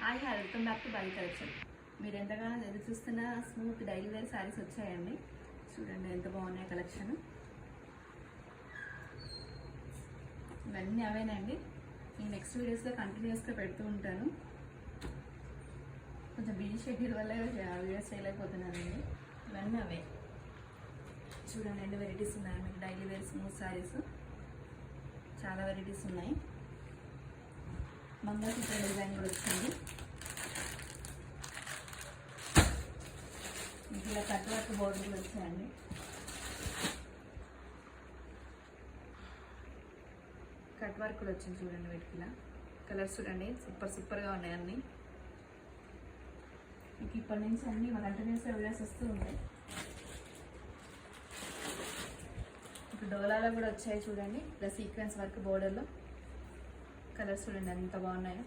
Hi welcome back to Bali collection. మీరు ఎంతగానో ఎదురు చూస్తున్న స్మూత్ డైలీ వేర్ శారీస్ వచ్చాయండి. చూడండి ఎంత బాగున్నాయి కలెక్షన్. ఇవన్నీ అవేనండి. నేను నెక్స్ట్ వీడియోస్లో కంటిన్యూస్గా పెడుతూ ఉంటాను. కొంచెం బిజీ షెడ్యూల్ వల్ల వీడియోస్ చేయలేకపోతున్నానండి. ఇవన్నీ అవే. చూడండి ఎన్ని వెరైటీస్ ఉన్నాయి మీకు డైలీ వేర్ స్మూత్ శారీస్. చాలా వెరైటీస్ ఉన్నాయి. మంగళసూత్ర డిజైన్ కూడా వచ్చింది. ఇలా కట్ వర్క్ బోర్డర్ కూడా వచ్చాయండి. కట్ వర్క్ కూడా వచ్చింది చూడండి. వీటికి ఇలా కలర్స్ చూడండి సూపర్గా ఉన్నాయి అన్నీ. మీకు ఇప్పటి నుంచి అన్నీ మా కంటిన్యూస్గా వీడియోస్ వస్తూ ఉన్నాయి. ఇప్పుడు డోలాలో కూడా వచ్చాయి చూడండి. ఇలా సీక్వెన్స్ వర్క్ బోర్డర్లో కలర్స్ చూడండి ఎంత బాగున్నాయో.